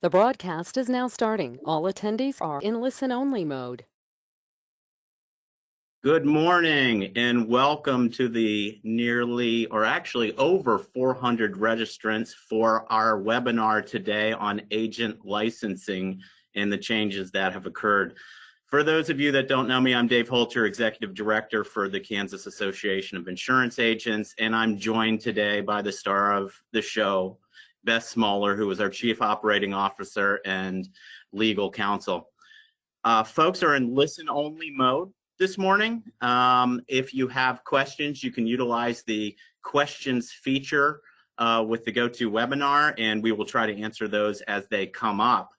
The broadcast is now starting. All attendees are in listen-only mode. Good morning and welcome to the nearly, or actually over 400 registrants for our webinar today on agent licensing and the changes that have occurred. For those of you that don't know me, I'm Dave Holter, Executive Director for the Kansas Association of Insurance Agents, and I'm joined today by the star of the show, Beth Smoller, who is our Chief Operating Officer and Legal Counsel. Folks are in listen-only mode this morning. If you have questions, you can utilize the questions feature with the GoToWebinar, and we will try to answer those as they come up.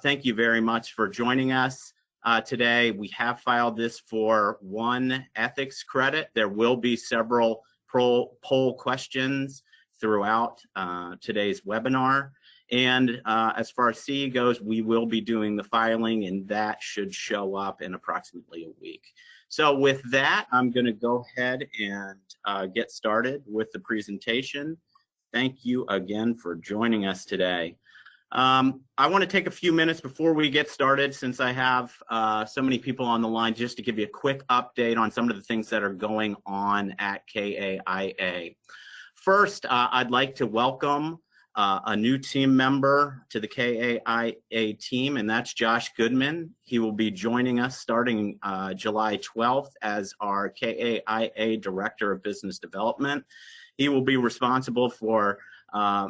Thank you very much for joining us today. We have filed this for one ethics credit. There will be several poll questions throughout today's webinar. And as far as CE goes, we will be doing the filing, and that should show up in approximately a week. So with that, I'm going to go ahead and get started with the presentation. Thank you again for joining us today. I want to take a few minutes before we get started, since I have so many people on the line, just to give you a quick update on some of the things that are going on at KAIA. First, I'd like to welcome a new team member to the KAIA team, and that's Josh Goodman. He will be joining us starting July 12th as our KAIA Director of Business Development. He will be responsible for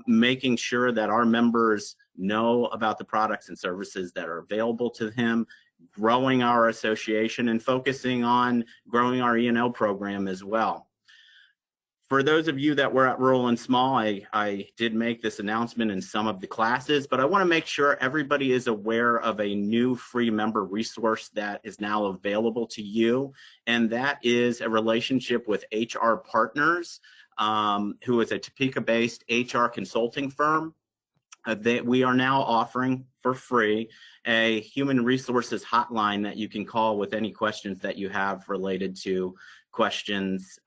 making sure that our members know about the products and services that are available to him, growing our association, and focusing on growing our E&O program as well. For those of you that were at Rural and Small, I did make this announcement in some of the classes, but I want to make sure everybody is aware of a new free member resource that is now available to you, and that is a relationship with HR Partners, who is a Topeka-based HR consulting firm. We are now offering for free a human resources hotline that you can call with any questions that you have related to questions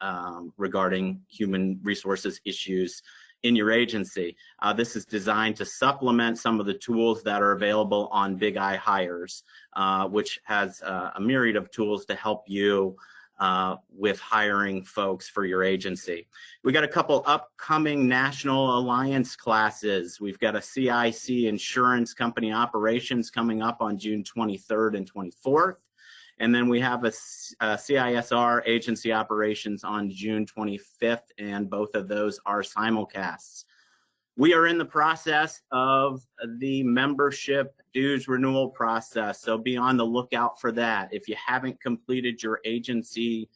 regarding human resources issues in your agency. This is designed to supplement some of the tools that are available on Big I Hires, which has a myriad of tools to help you with hiring folks for your agency. We got a couple upcoming National Alliance classes. We've got a CIC Insurance Company Operations coming up on June 23rd and 24th. And then we have a CISR Agency Operations on June 25th, and both of those are simulcasts. We are in the process of the membership dues renewal process, so be on the lookout for that. If you haven't completed your agency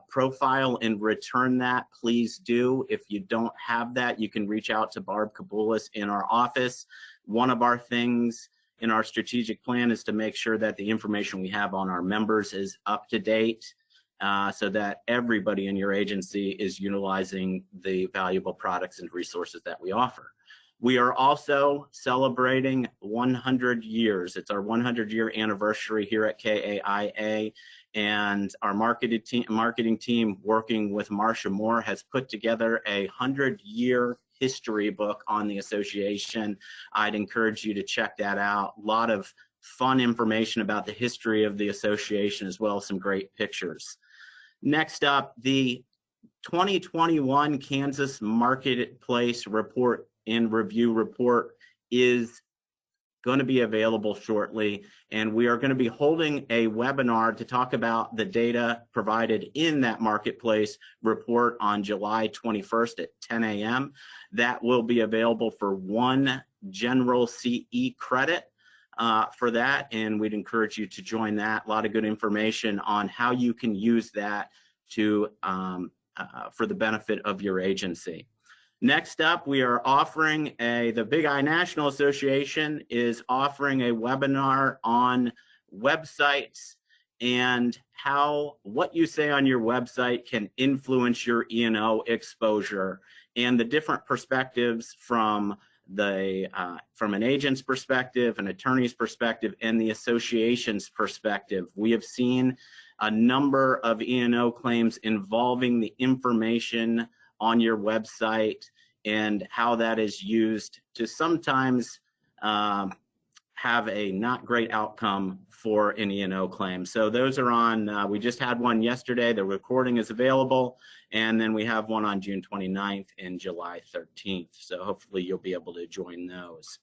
profile and return that, please do. If you don't have that, you can reach out to Barb Kabulis in our office. One of our things in our strategic plan is to make sure that the information we have on our members is up to date, so that everybody in your agency is utilizing the valuable products and resources that we offer. We are also celebrating 100 years. It's our 100-year anniversary here at KAIA, and our marketing team working with Marsha Moore has put together a 100-year history book on the association. I'd encourage you to check that out. A lot of fun information about the history of the association, as well as some great pictures. Next up, the 2021 Kansas Marketplace Report and Review Report is going to be available shortly, and we are going to be holding a webinar to talk about the data provided in that marketplace report on July 21st at 10 a.m. That will be available for one general CE credit for that, and we'd encourage you to join that. A lot of good information on how you can use that to for the benefit of your agency. Next up, we are offering the Big I National Association is offering a webinar on websites and how what you say on your website can influence your E&O exposure, and the different perspectives from an agent's perspective, an attorney's perspective, and the association's perspective. We have seen a number of E&O claims involving the information on your website and how that is used to sometimes have a not great outcome for an E&O claim. So those are on, we just had one yesterday. The recording is available. And then we have one on June 29th and July 13th. So hopefully you'll be able to join those.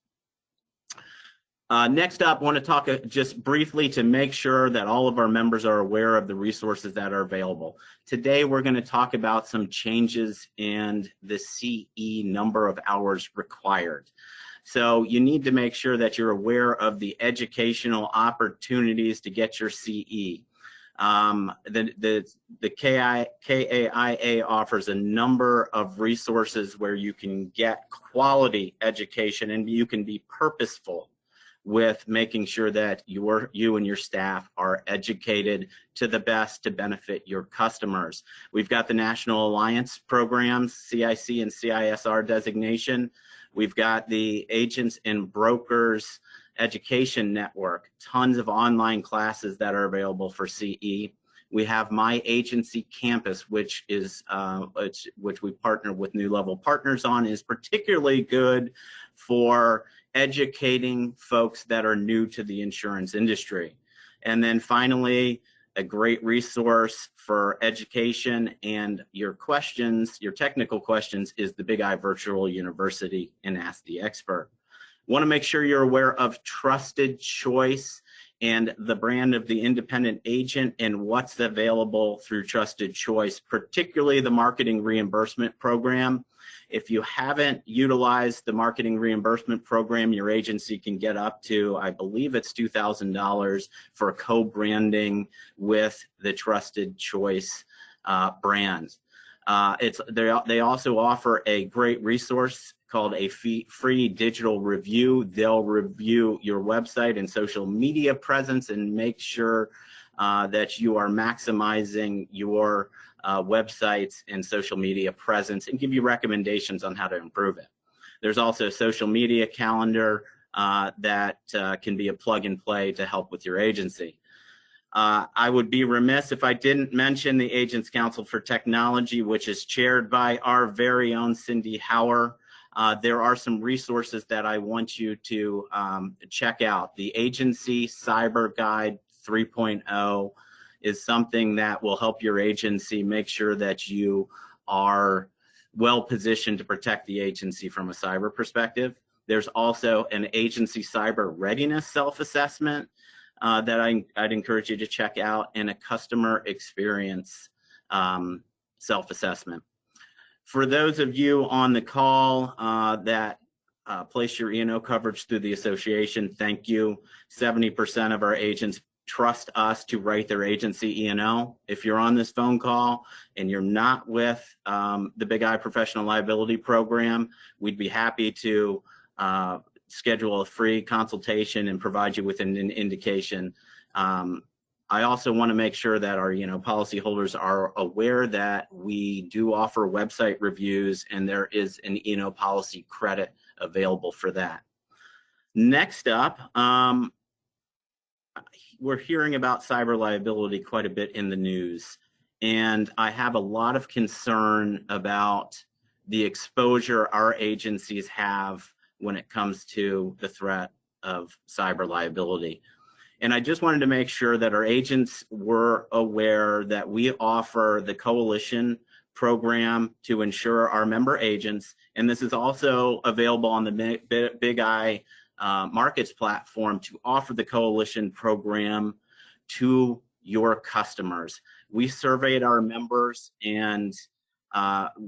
Next up, I want to talk just briefly to make sure that all of our members are aware of the resources that are available. Today, we're going to talk about some changes in the CE number of hours required. So you need to make sure that you're aware of the educational opportunities to get your CE. The KAIA offers a number of resources where you can get quality education and you can be purposeful with making sure that you and your staff are educated to the best to benefit your customers. We've got the National Alliance programs, CIC and CISR designation. We've got the Agents and Brokers Education Network, tons of online classes that are available for CE. We have My Agency Campus, which is which we partner with New Level Partners on, is particularly good for educating folks that are new to the insurance industry. And then finally, a great resource for education and your questions, your technical questions, is the Big I Virtual University and Ask the Expert. Want to make sure you're aware of Trusted Choice and the brand of the independent agent and what's available through Trusted Choice, particularly the marketing reimbursement program. If you haven't utilized the marketing reimbursement program, your agency can get up to, I believe it's $2,000 for co-branding with the Trusted Choice brand. They also offer a great resource called a free digital review. They'll review your website and social media presence and make sure that you are maximizing your websites and social media presence and give you recommendations on how to improve it. There's also a social media calendar that can be a plug and play to help with your agency. I would be remiss if I didn't mention the Agents Council for Technology, which is chaired by our very own Cindy Hauer. There are some resources that I want you to check out. The Agency Cyber Guide 3.0 is something that will help your agency make sure that you are well positioned to protect the agency from a cyber perspective. There's also an agency cyber readiness self-assessment that I'd encourage you to check out, and a customer experience self-assessment. For those of you on the call that place your E&O coverage through the association, thank you. 70% of our agents trust us to write their agency E&O. If you're on this phone call and you're not with the Big I Professional Liability Program, we'd be happy to schedule a free consultation and provide you with an indication. I also want to make sure that our policyholders are aware that we do offer website reviews, and there is an policy credit available for that. Next up, we're hearing about cyber liability quite a bit in the news, and I have a lot of concern about the exposure our agencies have when it comes to the threat of cyber liability. And I just wanted to make sure that our agents were aware that we offer the Coalition program to ensure our member agents, and this is also available on the Big I Markets platform, to offer the Coalition program to your customers. We surveyed our members, and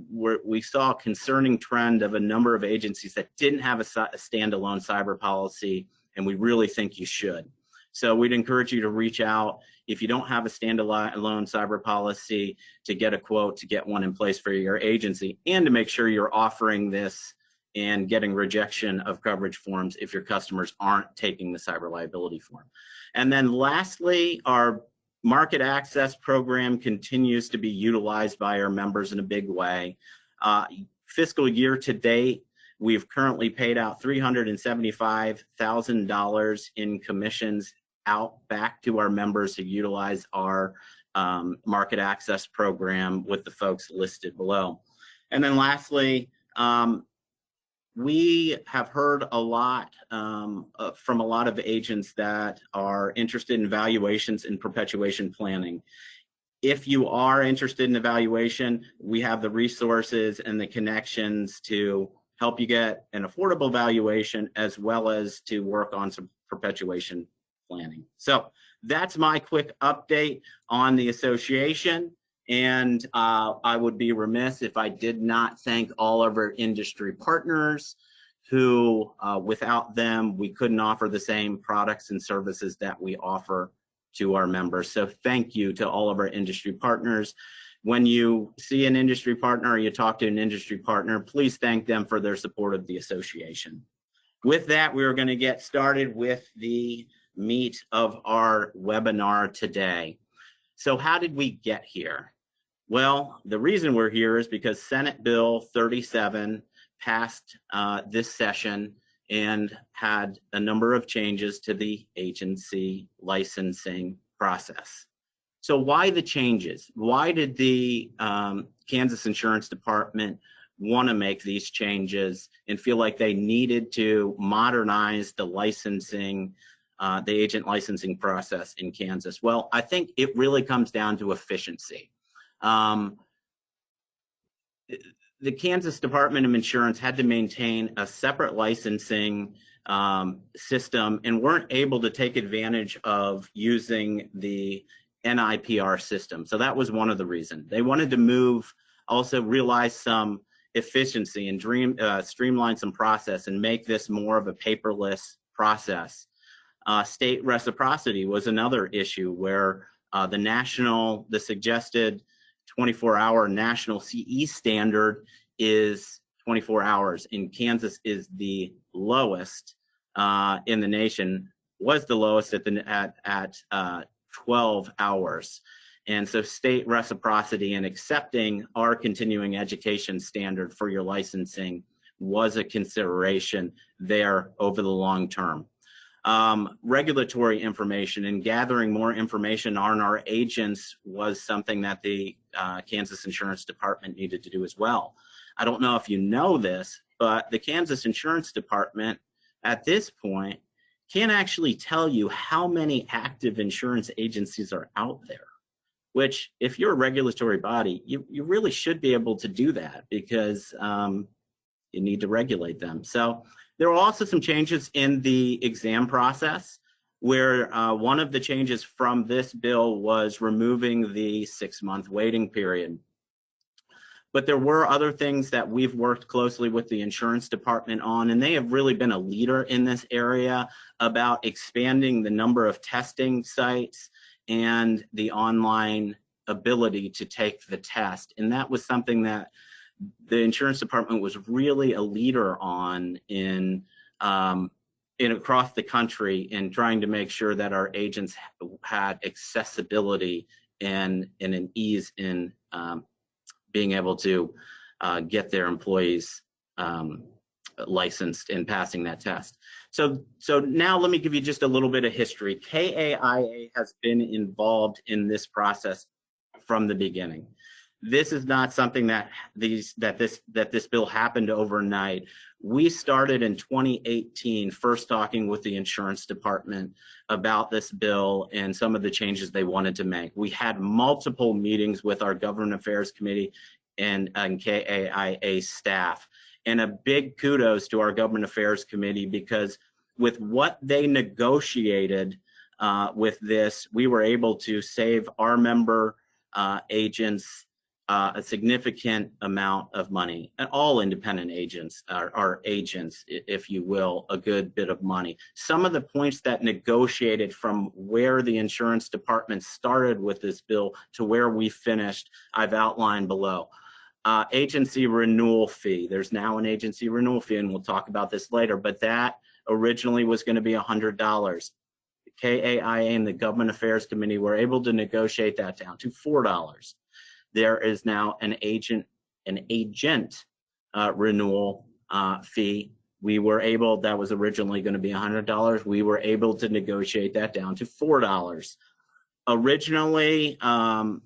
we saw a concerning trend of a number of agencies that didn't have a standalone cyber policy, and we really think you should. So we'd encourage you to reach out if you don't have a standalone cyber policy, to get a quote, to get one in place for your agency, and to make sure you're offering this and getting rejection of coverage forms if your customers aren't taking the cyber liability form. And then lastly, our market access program continues to be utilized by our members in a big way. Fiscal year to date, we've currently paid out $375,000 in commissions out back to our members who utilize our market access program with the folks listed below. And then lastly, we have heard a lot from a lot of agents that are interested in valuations and perpetuation planning. If you are interested in evaluation, we have the resources and the connections to help you get an affordable valuation, as well as to work on some perpetuation planning. So that's my quick update on the association. And I would be remiss if I did not thank all of our industry partners who, without them, we couldn't offer the same products and services that we offer to our members. So thank you to all of our industry partners. When you see an industry partner or you talk to an industry partner, please thank them for their support of the association. With that, we are going to get started with the meat of our webinar today. So how did we get here? Well, the reason we're here is because Senate Bill 37 passed this session and had a number of changes to the agency licensing process. So why the changes? Why did the Kansas Insurance Department want to make these changes and feel like they needed to modernize the licensing, the agent licensing process in Kansas? Well, I think it really comes down to efficiency. The Kansas Department of Insurance had to maintain a separate licensing system and weren't able to take advantage of using the NIPR system. So that was one of the reasons. They wanted to also realize some efficiency and streamline some process and make this more of a paperless process. State reciprocity was another issue where the suggested 24-hour national CE standard is 24 hours. In Kansas is the lowest in the nation, was the lowest at 12 hours. And so state reciprocity and accepting our continuing education standard for your licensing was a consideration there over the long term. Regulatory information and gathering more information on our agents was something that the Kansas Insurance Department needed to do as well. I don't know if you know this, but the Kansas Insurance Department at this point can't actually tell you how many active insurance agencies are out there, which if you're a regulatory body, you really should be able to do that because you need to regulate them. So there were also some changes in the exam process where one of the changes from this bill was removing the 6-month waiting period. But there were other things that we've worked closely with the insurance department on, and they have really been a leader in this area about expanding the number of testing sites and the online ability to take the test. And that was something that the insurance department was really a leader on in across the country in trying to make sure that our agents had accessibility and an ease in being able to get their employees licensed and passing that test. So now let me give you just a little bit of history. KAIA has been involved in this process from the beginning. This is not something that this bill happened overnight. We started in 2018 first talking with the insurance department about this bill and some of the changes they wanted to make. We had multiple meetings with our Government Affairs Committee and KAIA staff. And a big kudos to our Government Affairs Committee, because with what they negotiated with this, we were able to save our member agents a significant amount of money, and all independent agents are agents, if you will, a good bit of money. Some of the points that negotiated from where the insurance department started with this bill to where we finished, I've outlined below. Agency renewal fee. There's now an agency renewal fee, and we'll talk about this later, but that originally was going to be $100. The KAIA and the Government Affairs Committee were able to negotiate that down to $4. There is now an agent renewal fee. That was originally going to be $100. We were able to negotiate that down to $4. Originally,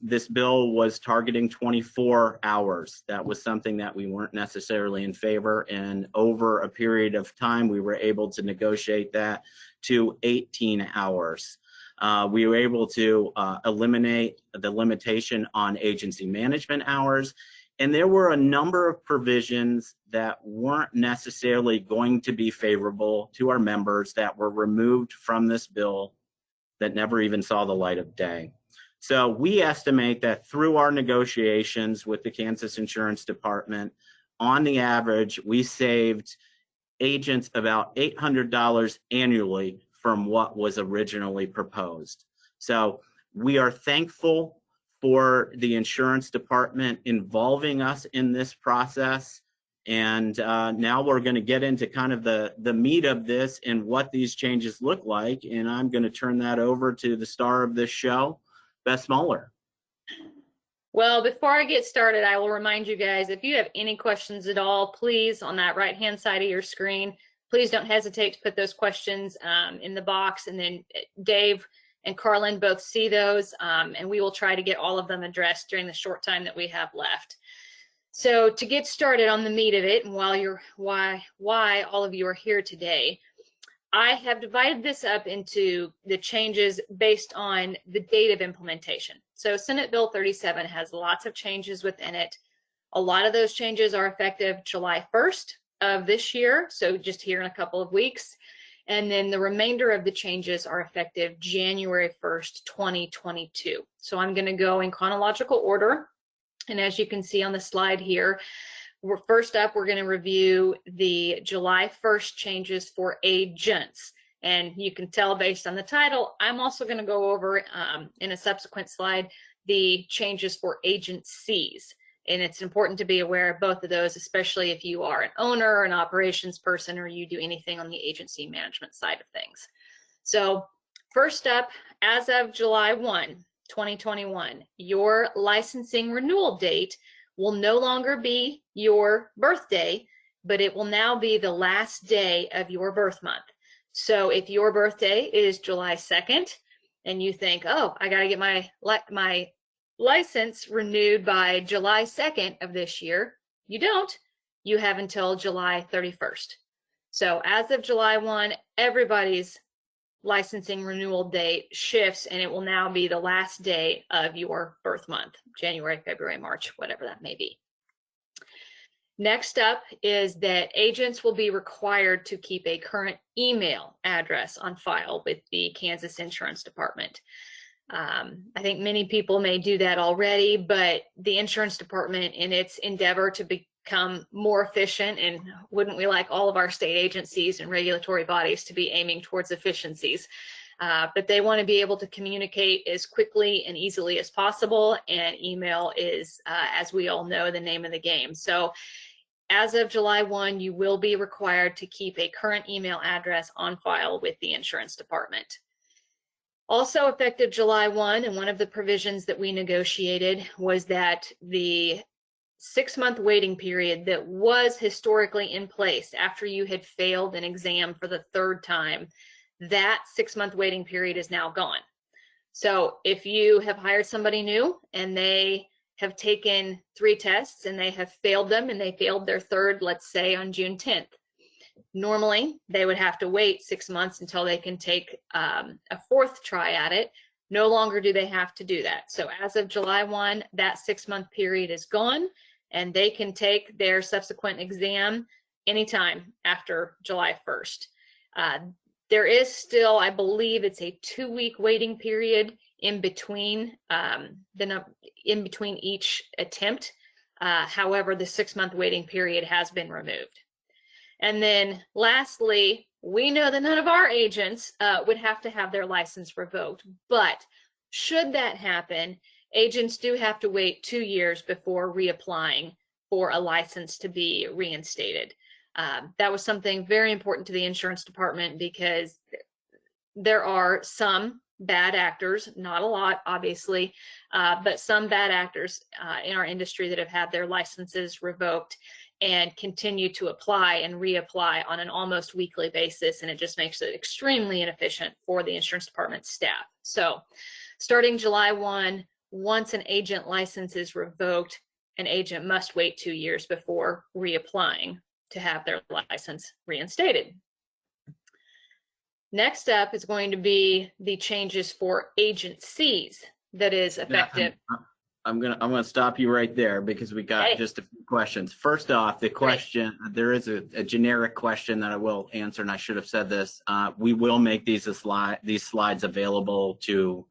this bill was targeting 24 hours. That was something that we weren't necessarily in favor, and over a period of time, we were able to negotiate that to 18 hours. We were able to eliminate the limitation on agency management hours, and there were a number of provisions that weren't necessarily going to be favorable to our members that were removed from this bill that never even saw the light of day. So we estimate that through our negotiations with the Kansas Insurance Department, on the average, we saved agents about $800 annually from what was originally proposed. So we are thankful for the insurance department involving us in this process. And now we're going to get into kind of the meat of this and what these changes look like. And I'm going to turn that over to the star of this show, Beth Smoller. Well, before I get started, I will remind you guys, if you have any questions at all, please, on that right-hand side of your screen, please don't hesitate to put those questions in the box. And then Dave and Carlin both see those, and we will try to get all of them addressed during the short time that we have left. So to get started on the meat of it, and why all of you are here today, I have divided this up into the changes based on the date of implementation. So Senate Bill 37 has lots of changes within it. A lot of those changes are effective July 1st of this year, so just here in a couple of weeks. And then the remainder of the changes are effective January 1st, 2022. So I'm going to go in chronological order. And as you can see on the slide here, first up, we're going to review the July 1st changes for agents. And you can tell based on the title, I'm also going to go over in a subsequent slide the changes for agencies. And it's important to be aware of both of those, especially if you are an owner, an operations person, or you do anything on the agency management side of things. So first up, as of July 1, 2021, your licensing renewal date will no longer be your birthday, but it will now be the last day of your birth month. So if your birthday is July 2nd and you think, oh, I got to get my license renewed by July 2nd of this year, you don't. You have until July 31st. So as of July 1, everybody's licensing renewal date shifts, and it will now be the last day of your birth month, January, February, March, whatever that may be. Next up is that agents will be required to keep a current email address on file with the Kansas Insurance Department. I think many people may do that already, but the insurance department, in its endeavor to become more efficient, and wouldn't we like all of our state agencies and regulatory bodies to be aiming towards efficiencies, but they want to be able to communicate as quickly and easily as possible, and email is, as we all know, the name of the game. So as of July 1, you will be required to keep a current email address on file with the insurance department. Also effective July 1, and one of the provisions that we negotiated was that the 6-month waiting period that was historically in place after you had failed an exam for the 3rd time, that 6-month waiting period is now gone. So if you have hired somebody new and they have taken 3 tests and they have failed them, and they failed their 3rd, let's say on June 10th, normally they would have to wait 6 months until they can take a 4th try at it. No longer do they have to do that. So as of July 1, that 6-month period is gone, and they can take their subsequent exam anytime after July 1st. There is still, I believe it's a 2-week waiting period in between each attempt. However, the 6-month waiting period has been removed. And then lastly, we know that none of our agents would have to have their license revoked, but should that happen, agents do have to wait 2 years before reapplying for a license to be reinstated. That was something very important to the insurance department, because there are some bad actors, not a lot, obviously, but some bad actors in our industry that have had their licenses revoked. and continue to apply and reapply on an almost weekly basis, and it just makes it extremely inefficient for the insurance department staff. So starting July 1, once an agent license is revoked, an agent must wait 2 years before reapplying to have their license reinstated. Next up is going to be the changes for agencies that is effective. I'm gonna stop you right there because we got just a few questions. First off, the question, there is a generic question that I will answer, and I should have said this. We will make these slides available to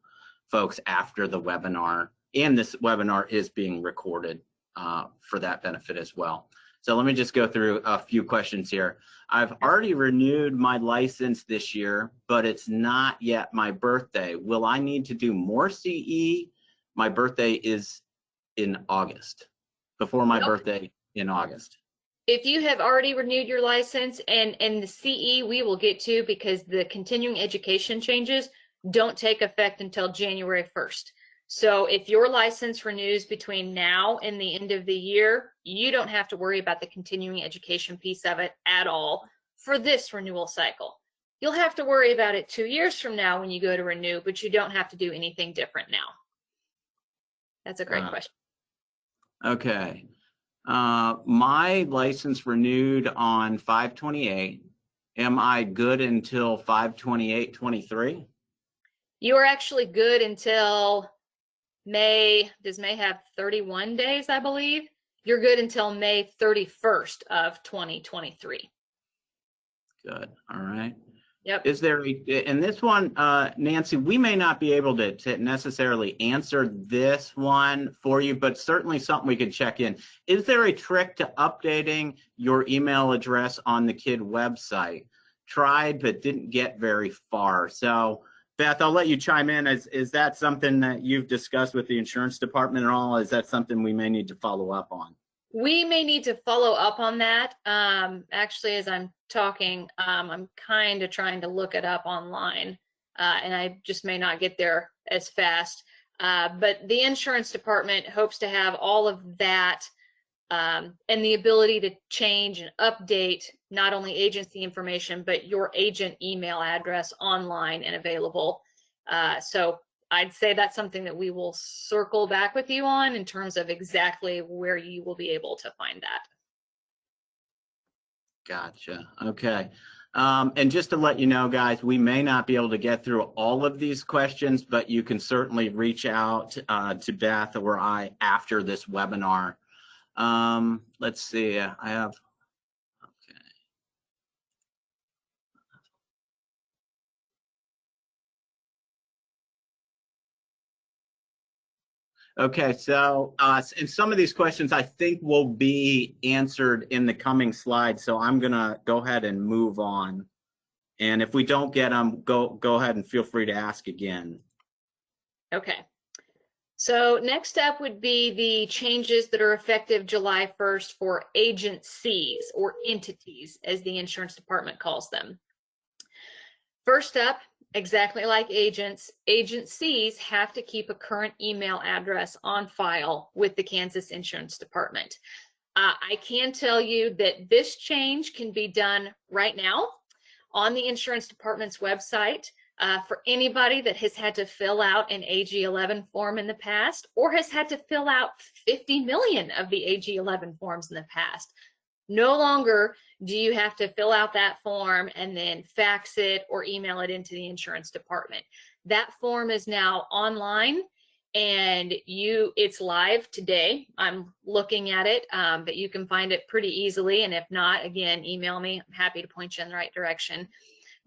folks after the webinar, and this webinar is being recorded for that benefit as well. So let me just go through a few questions here. I've already renewed my license this year, but it's not yet my birthday. Will I need to do more CE? My birthday is in August, before my birthday in August. If you have already renewed your license, and the CE we will get to, because the continuing education changes don't take effect until January 1st. So if your license renews between now and the end of the year, you don't have to worry about the continuing education piece of it at all for this renewal cycle. You'll have to worry about it 2 years from now when you go to renew, but you don't have to do anything different now. That's a great question. Okay. My license renewed on 5/28. Am I good until 5/28/23? You are actually good until May. Does May have 31 days, I believe? You're good until May 31st of 2023. Good. All right. Yep. Is there, in this one, Nancy, we may not be able to necessarily answer this one for you, but certainly something we could check in. Is there a trick to updating your email address on the KID website? Tried, but didn't get very far. So, Beth, I'll let you chime in. Is that something that you've discussed with the insurance department at all? Is that something we may need to follow up on? We may need to follow up on that. Actually, as I'm talking, I'm kind of trying to look it up online, and I just may not get there as fast. But the insurance department hopes to have all of that and the ability to change and update not only agency information, but your agent email address online and available. So I'd say that's something that we will circle back with you on in terms of exactly where you will be able to find that. Gotcha. Okay. And just to let you know, guys, we may not be able to get through all of these questions, but you can certainly reach out to Beth or I after this webinar. Let's see. I have. Okay, so and some of these questions I think will be answered in the coming slides, so I'm gonna go ahead and move on. And if we don't get them, go ahead and feel free to ask again. Okay. So next up would be the changes that are effective July 1st for agencies or entities, as the insurance department calls them. First up, exactly like agents, agencies have to keep a current email address on file with the Kansas Insurance Department. I can tell you that this change can be done right now on the insurance department's website for anybody that has had to fill out an AG11 form in the past or has had to fill out 50 million of the AG11 forms in the past. No longer do you have to fill out that form and then fax it or email it into the insurance department. That form is now online and it's live today. I'm looking at it, but you can find it pretty easily. And if not, again, email me. I'm happy to point you in the right direction.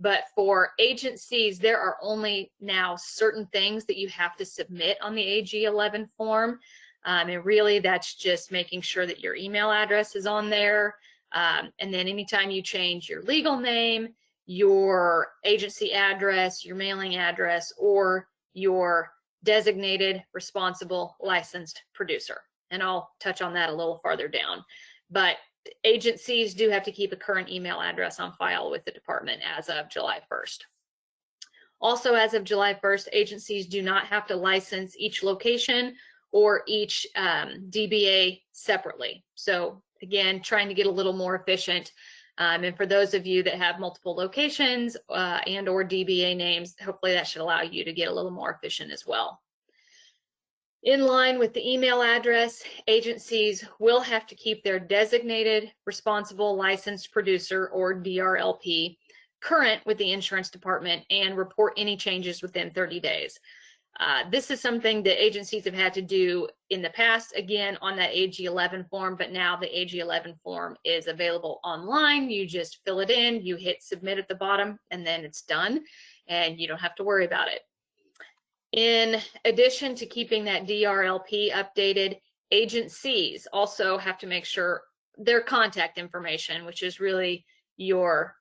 But for agencies, there are only now certain things that you have to submit on the AG11 form. And really, that's just making sure that your email address is on there. And then anytime you change your legal name, your agency address, your mailing address, or your designated responsible licensed producer. And I'll touch on that a little farther down. But agencies do have to keep a current email address on file with the department as of July 1st. Also, as of July 1st, agencies do not have to license each location or each DBA separately. So again, trying to get a little more efficient. And for those of you that have multiple locations and or DBA names, hopefully that should allow you to get a little more efficient as well. In line with the email address, agencies will have to keep their designated responsible licensed producer, or DRLP, current with the insurance department and report any changes within 30 days. This is something that agencies have had to do in the past, again, on that AG11 form, but now the AG11 form is available online. You just fill it in, you hit submit at the bottom, and then it's done, and you don't have to worry about it. In addition to keeping that DRLP updated, agencies also have to make sure their contact information, which is really your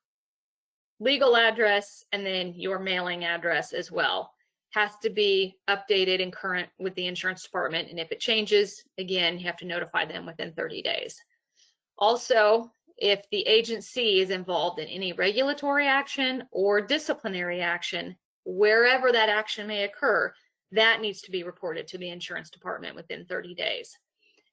legal address and then your mailing address as well, has to be updated and current with the insurance department. And if it changes, again, you have to notify them within 30 days. Also, if the agency is involved in any regulatory action or disciplinary action, wherever that action may occur, that needs to be reported to the insurance department within 30 days.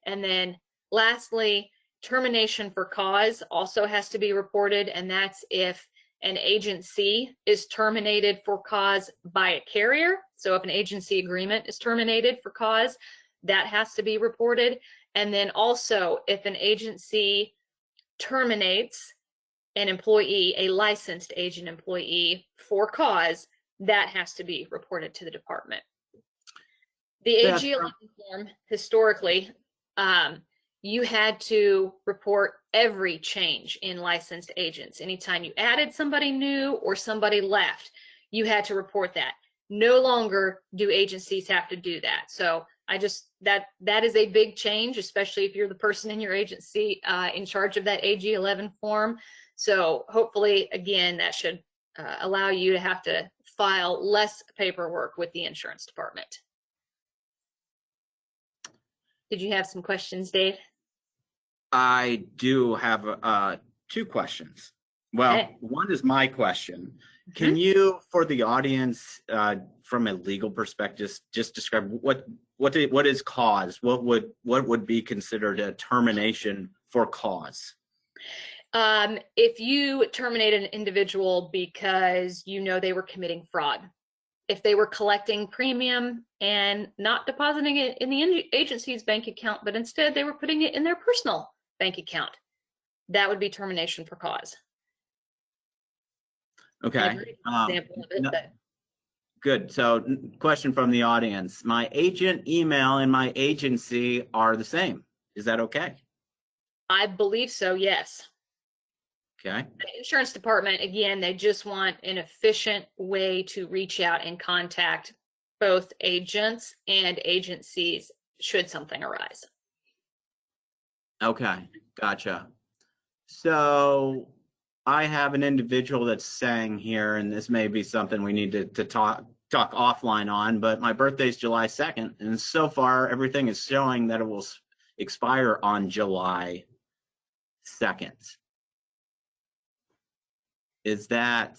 And then lastly, termination for cause also has to be reported, and that's if an agency is terminated for cause by a carrier. So if an agency agreement is terminated for cause, that has to be reported. And then also if an agency terminates an employee, a licensed agent employee, for cause, that has to be reported to the department. The AG11 form, historically, you had to report every change in licensed agents. Anytime you added somebody new or somebody left, you had to report that. No longer do agencies have to do that. So that is a big change, especially if you're the person in your agency in charge of that AG11 form. So hopefully, again, that should allow you to have to file less paperwork with the insurance department. Did you have some questions, Dave? I do have two questions. Well, Okay. One is my question. Can you, for the audience, from a legal perspective, just describe what is cause? What would be considered a termination for cause? If you terminate an individual because you know they were committing fraud, if they were collecting premium and not depositing it in the agency's bank account, but instead they were putting it in their personal bank account, that would be termination for cause. Okay. Example of it, but Good. So question from the audience. My agent email and my agency are the same. Is that okay? I believe so, yes. Okay. The insurance department, again, they just want an efficient way to reach out and contact both agents and agencies should something arise. Okay. Gotcha. So I have an individual that's saying here, and this may be something we need to talk offline on, but my birthday's July 2nd, and so far everything is showing that it will expire on July 2nd. Is that,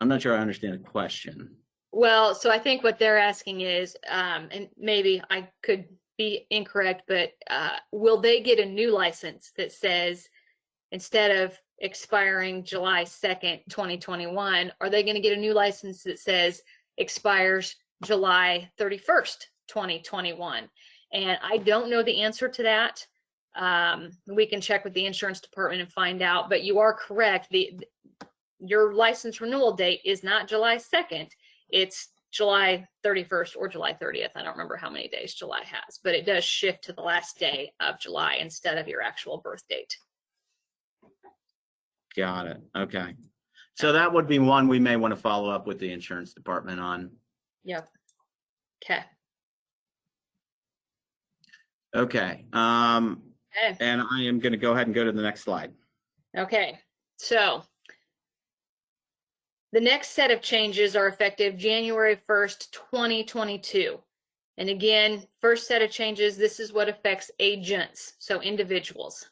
I'm not sure I understand the question. Well, so I think what they're asking is, and maybe I could be incorrect, but will they get a new license that says, instead of expiring July 2nd, 2021, are they going to get a new license that says expires July 31st, 2021? And I don't know the answer to that. We can check with the insurance department and find out, but you are correct. Your license renewal date is not July 2nd. It's July 31st or July 30th. I don't remember how many days July has, but it does shift to the last day of July instead of your actual birth date. Got it. Okay. So that would be one we may want to follow up with the insurance department on. Yep. Okay. Okay. Okay. And I am going to go ahead and go to the next slide. Okay. So the next set of changes are effective January 1st, 2022. And again, first set of changes, this is what affects agents, so individuals.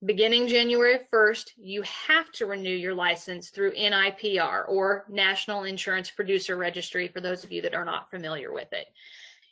Beginning January 1st, you have to renew your license through NIPR, or National Insurance Producer Registry, for those of you that are not familiar with it.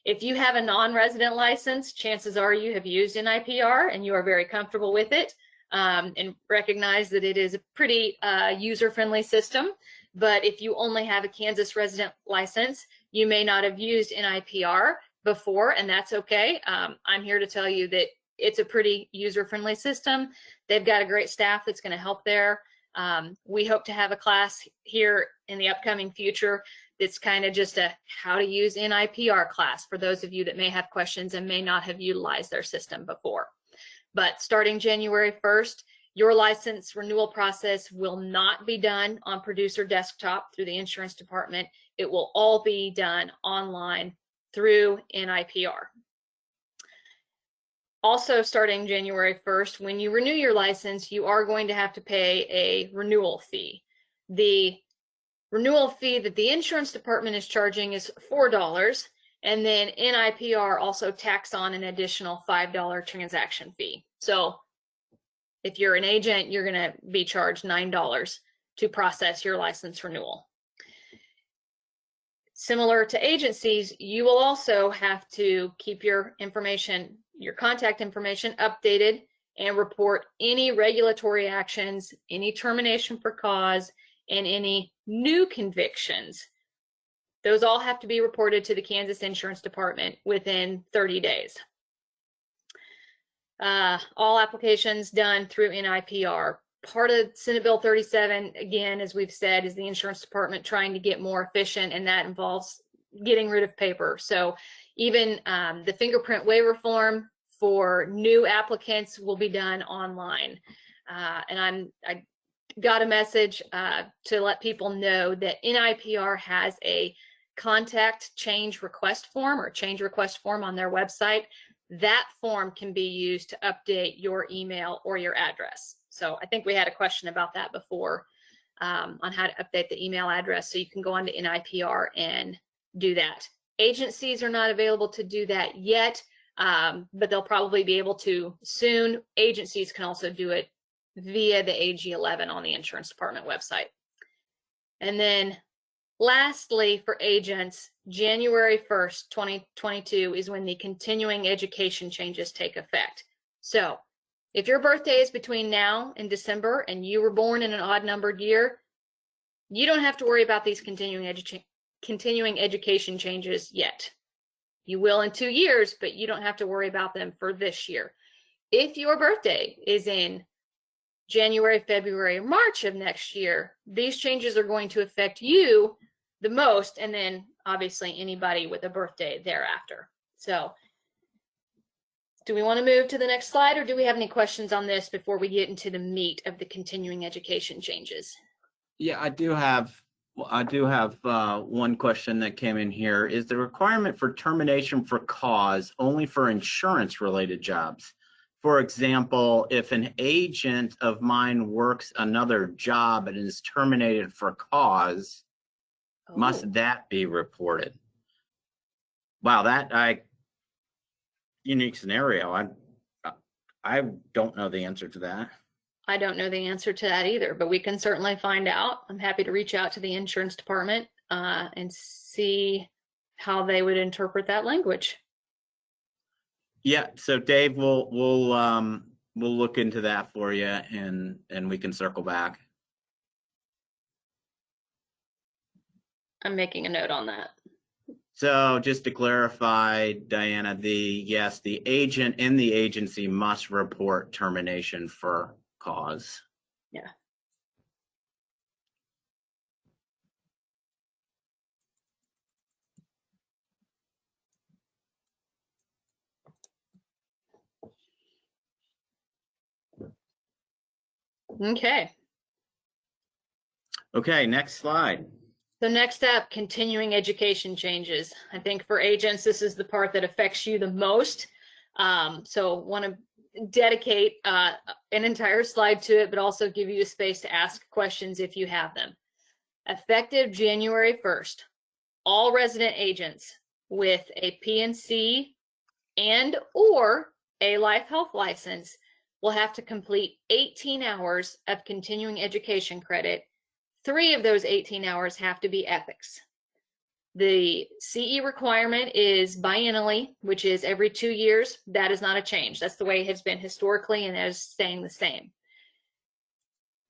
If you have a non-resident license, chances are you have used NIPR and you are very comfortable with it, and recognize that it is a pretty user-friendly system. But if you only have a Kansas resident license, you may not have used NIPR before, and that's okay. I'm here to tell you that it's a pretty user-friendly system. They've got a great staff that's going to help there. We hope to have a class here in the upcoming future that's kind of just a how to use NIPR class for those of you that may have questions and may not have utilized their system before. But starting January 1st, your license renewal process will not be done on producer desktop through the insurance department. It will all be done online through NIPR. Also, starting January 1st, when you renew your license, you are going to have to pay a renewal fee. The renewal fee that the insurance department is charging is $4, and then NIPR also tacks on an additional $5 transaction fee. So if you're an agent, you're going to be charged $9 to process your license renewal. Similar to agencies, you will also have to keep your information, your contact information updated and report any regulatory actions, any termination for cause, and any new convictions. Those all have to be reported to the Kansas Insurance Department within 30 days. All applications done through NIPR. Part of Senate Bill 37, again, as we've said, is the insurance department trying to get more efficient, and that involves getting rid of paper. So even the fingerprint waiver form for new applicants will be done online. And I got a message to let people know that NIPR has a contact change request form or change request form on their website. That form can be used to update your email or your address. So I think we had a question about that before on how to update the email address. So you can go on to NIPR and do that. Agencies are not available to do that yet, but they'll probably be able to soon. Agencies can also do it via the AG 11 on the insurance department website. And then lastly, for agents, January 1st, 2022 is when the continuing education changes take effect. So if your birthday is between now and December and you were born in an odd numbered year, you don't have to worry about these continuing education changes yet. You will in 2 years, but you don't have to worry about them for this year. If your birthday is in January, February, or March of next year, these changes are going to affect you the most, and then obviously anybody with a birthday thereafter. So do we want to move to the next slide, or do we have any questions on this before we get into the meat of the continuing education changes? Yeah, I do have one question that came in here. Is the requirement for termination for cause only for insurance related jobs? For example, if an agent of mine works another job and is terminated for cause, must that be reported? Wow, unique scenario. I don't know the answer to that. I don't know the answer to that either, but we can certainly find out. I'm happy to reach out to the insurance department and see how they would interpret that language. Yeah, so Dave, we'll look into that for you, and we can circle back. I'm making a note on that. So just to clarify, Diana, the agent in the agency must report termination for cause. Yeah. Okay. Okay, next slide. So next up, continuing education changes. I think for agents, this is the part that affects you the most. So want to dedicate an entire slide to it, but also give you a space to ask questions if you have them. Effective January 1st, all resident agents with a PNC and or a life health license will have to complete 18 hours of continuing education credit. 3 of those 18 hours have to be ethics. The CE requirement is biennially, which is every 2 years. That is not a change. That's the way it has been historically, and that is staying the same.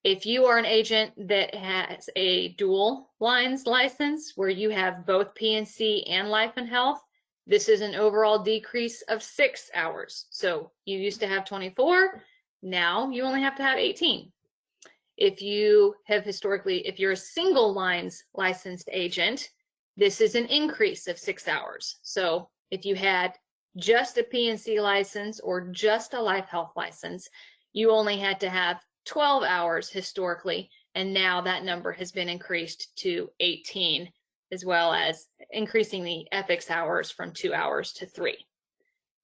If you are an agent that has a dual lines license where you have both P&C and life and health, this is an overall decrease of 6 hours. So you used to have 24, now you only have to have 18. If you have historically, if you're a single lines licensed agent, this is an increase of 6 hours. So if you had just a P&C license or just a life health license, you only had to have 12 hours historically, and now that number has been increased to 18, as well as increasing the ethics hours from 2 hours to 3.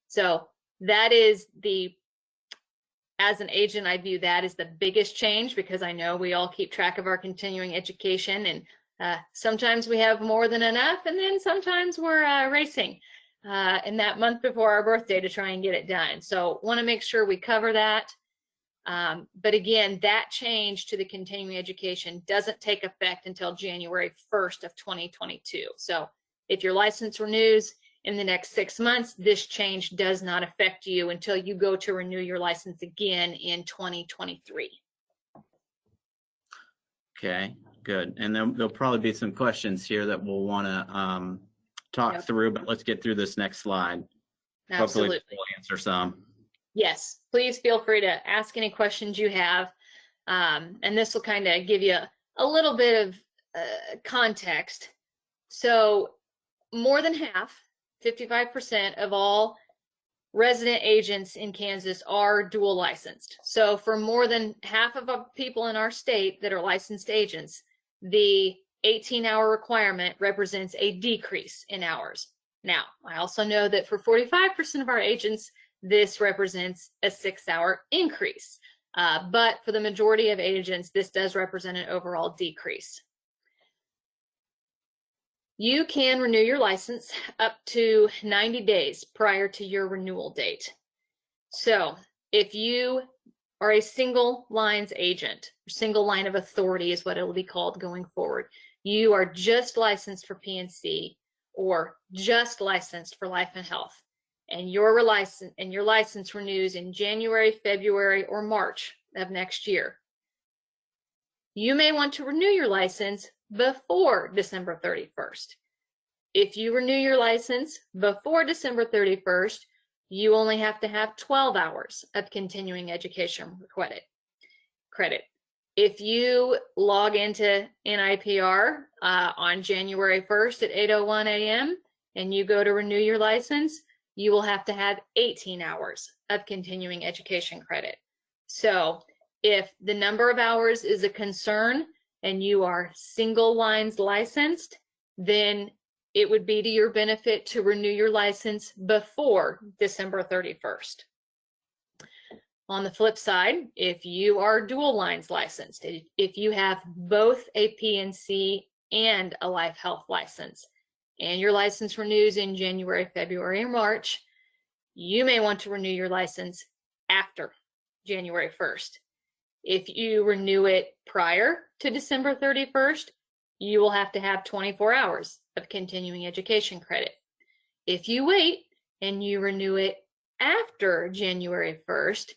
So that is as an agent, I view that as the biggest change, because I know we all keep track of our continuing education, and sometimes we have more than enough, and then sometimes we're racing in that month before our birthday to try and get it done. So want to make sure we cover that. But again, that change to the continuing education doesn't take effect until January 1st of 2022. So if your license renews in the next 6 months, this change does not affect you until you go to renew your license again in 2023. Okay, good. And then there'll probably be some questions here that we'll want to talk through, but let's get through this next slide. Absolutely. Hopefully we'll answer some. Yes, please feel free to ask any questions you have. And this will kind of give you a little bit of context. So more than half, 55% of all resident agents in Kansas are dual licensed. So for more than half of the people in our state that are licensed agents, the 18-hour requirement represents a decrease in hours. Now, I also know that for 45% of our agents, this represents a 6-hour increase. But for the majority of agents, this does represent an overall decrease. You can renew your license up to 90 days prior to your renewal date. So if you are a single lines agent, or single line of authority is what it will be called going forward, you are just licensed for P&C or just licensed for life and health, and your license renews in January, February, or March of next year, you may want to renew your license before December 31st. If you renew your license before December 31st, you only have to have 12 hours of continuing education credit. If you log into NIPR on January 1st at 8:01 a.m. and you go to renew your license, you will have to have 18 hours of continuing education credit. So if the number of hours is a concern and you are single lines licensed, then it would be to your benefit to renew your license before December 31st. On the flip side, if you are dual lines licensed, if you have both a P&C and a life health license, and your license renews in January, February, or March, you may want to renew your license after January 1st. If you renew it prior to December 31st, you will have to have 24 hours of continuing education credit. If you wait and you renew it after January 1st,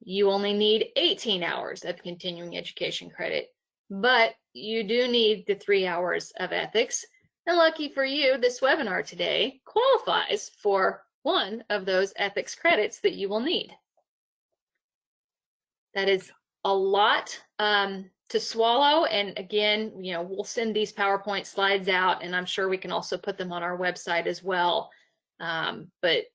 you only need 18 hours of continuing education credit, but you do need the 3 hours of ethics. And lucky for you, this webinar today qualifies for one of those ethics credits that you will need. That is a lot to swallow. And again, we'll send these PowerPoint slides out, and I'm sure we can also put them on our website as well. But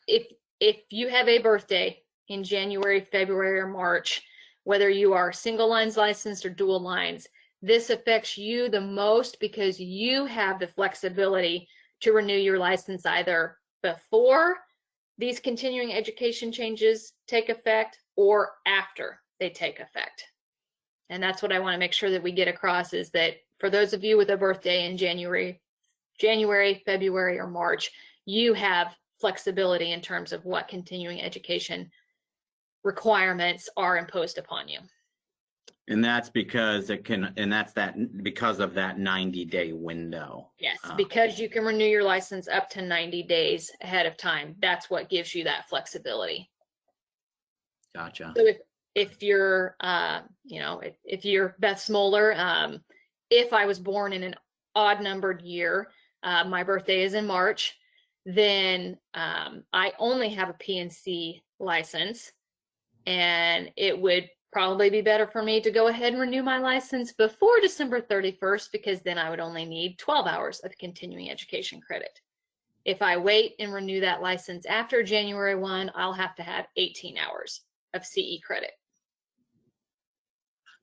if you have a birthday in January, February, or March, whether you are single lines licensed or dual lines, this affects you the most because you have the flexibility to renew your license either before these continuing education changes take effect or after they take effect. And that's what I want to make sure that we get across, is that for those of you with a birthday in January, February, or March, you have flexibility in terms of what continuing education requirements are imposed upon you. And that's because because of that 90-day window. Yes, because you can renew your license up to 90 days ahead of time. That's what gives you that flexibility. Gotcha. So if you're, if you're Beth Smoller, if I was born in an odd numbered year, my birthday is in March, then I only have a PNC license, and it would probably be better for me to go ahead and renew my license before December 31st, because then I would only need 12 hours of continuing education credit. If I wait and renew that license after January 1, I'll have to have 18 hours of CE credit.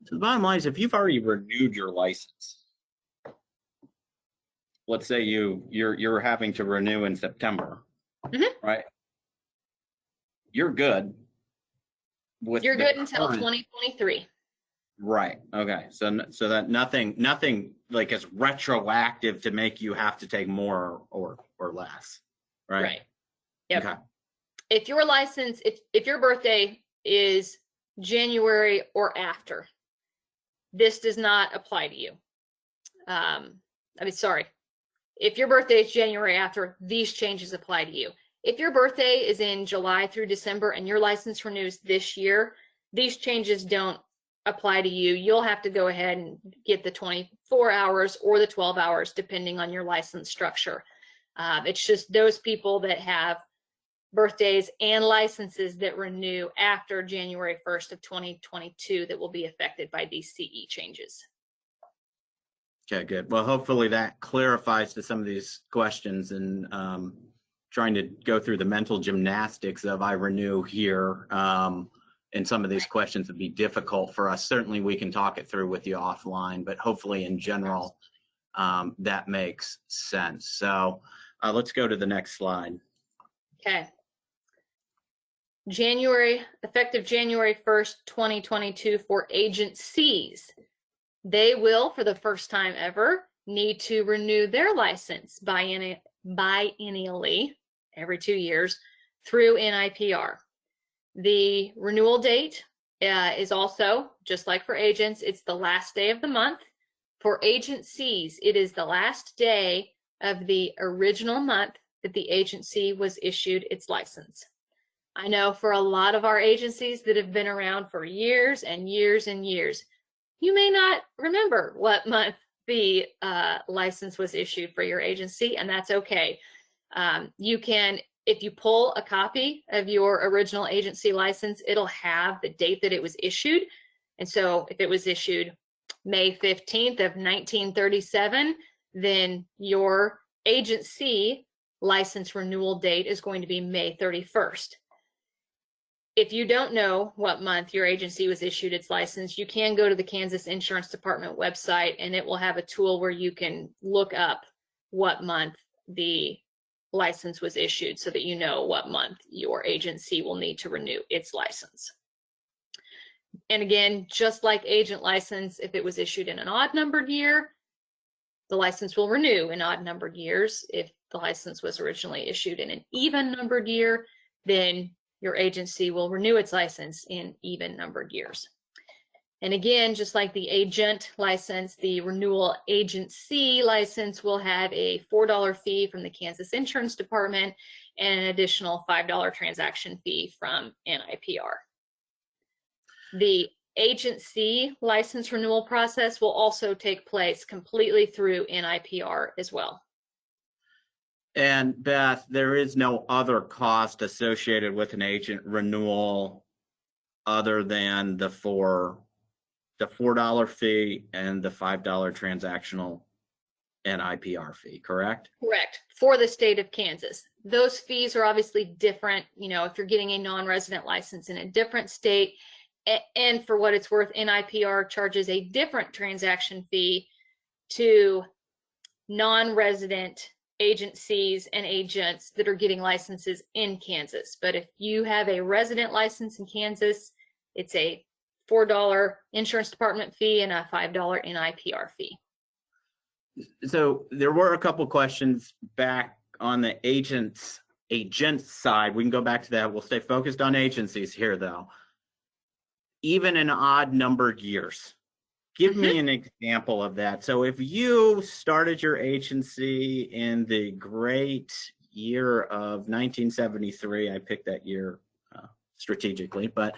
So the bottom line is, if you've already renewed your license, let's say you're having to renew in September, right? You're good. You're good until 2023. Right. Okay. So that nothing like is retroactive to make you have to take more or less. Right. Right. Yep. Okay. If your license, if your birthday is January or after, this does not apply to you. Sorry. If your birthday is January after, these changes apply to you. If your birthday is in July through December and your license renews this year, these changes don't apply to you. You'll have to go ahead and get the 24 hours or the 12 hours, depending on your license structure. It's just those people that have birthdays and licenses that renew after January 1st of 2022 that will be affected by these CE changes. Okay, good. Well, hopefully that clarifies to some of these questions, and trying to go through the mental gymnastics of I renew here, and some of these questions would be difficult for us. Certainly we can talk it through with you offline, but hopefully in general that makes sense. So let's go to the next slide. Okay. Effective January 1st, 2022 for agencies. They will, for the first time ever, need to renew their license biennially every 2 years through NIPR. The renewal date is also, just like for agents, it's the last day of the month. For agencies, it is the last day of the original month that the agency was issued its license. I know for a lot of our agencies that have been around for years and years and years, you may not remember what month the license was issued for your agency, and that's okay. You can, if you pull a copy of your original agency license, it'll have the date that it was issued. And so if it was issued May 15th of 1937, then your agency license renewal date is going to be May 31st. If you don't know what month your agency was issued its license, you can go to the Kansas Insurance Department website, and it will have a tool where you can look up what month the license was issued so that you know what month your agency will need to renew its license. And again, just like agent license, if it was issued in an odd numbered year, the license will renew in odd numbered years. If the license was originally issued in an even numbered year, then your agency will renew its license in even numbered years. And again, just like the agent license, the renewal agency license will have a $4 fee from the Kansas Insurance Department and an additional $5 transaction fee from NIPR. The agency license renewal process will also take place completely through NIPR as well. And Beth, there is no other cost associated with an agent renewal other than the $4 fee and the $5 transactional NIPR fee, correct? Correct. For the state of Kansas. Those fees are obviously different, you know, if you're getting a non-resident license in a different state. And for what it's worth, NIPR charges a different transaction fee to non-resident agencies and agents that are getting licenses in Kansas. But if you have a resident license in Kansas, it's a $4 insurance department fee and a $5 NIPR fee. So there were a couple questions back on the agent side. We can go back to that. We'll stay focused on agencies here though. even and odd numbered years. Give me an example of that. So if you started your agency in the great year of 1973, I picked that year strategically, but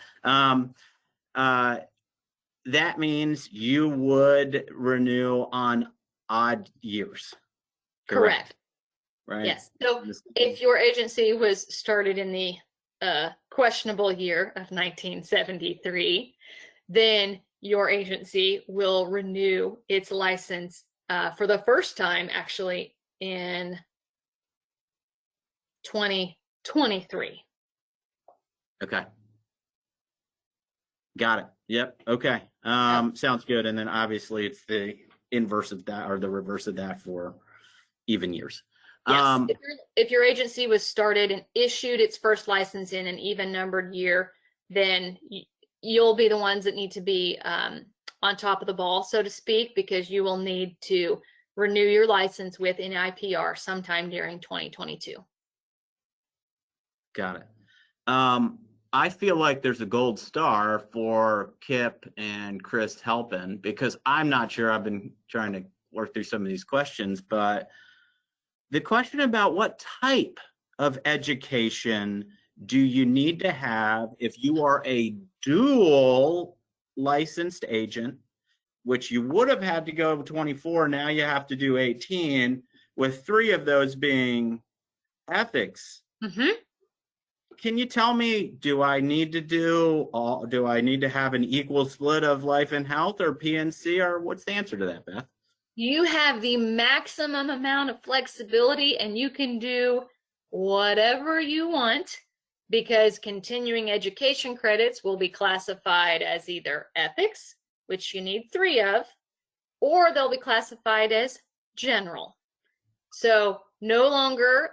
that means you would renew on odd years. Correct. Right? Yes. So if your agency was started in the questionable year of 1973, then your agency will renew its license for the first time actually in 2023. Okay. Got it. Yep. Okay. Sounds good. And then obviously it's the inverse of that, or the reverse of that for even years. Yes. If your agency was started and issued its first license in an even numbered year, then you'll be the ones that need to be on top of the ball, so to speak, because you will need to renew your license with an IPR sometime during 2022. Got it. I feel like there's a gold star for Kip and Chris helping, because I'm not sure. I've been trying to work through some of these questions, but the question about what type of education do you need to have if you are a dual licensed agent, which you would have had to go 24, now you have to do 18, with 3 of those being ethics. Can you tell me, do I need to have an equal split of life and health or PNC, or what's the answer to that, Beth? You have the maximum amount of flexibility, and you can do whatever you want, because continuing education credits will be classified as either ethics, which you need 3 of, or they'll be classified as general. So no longer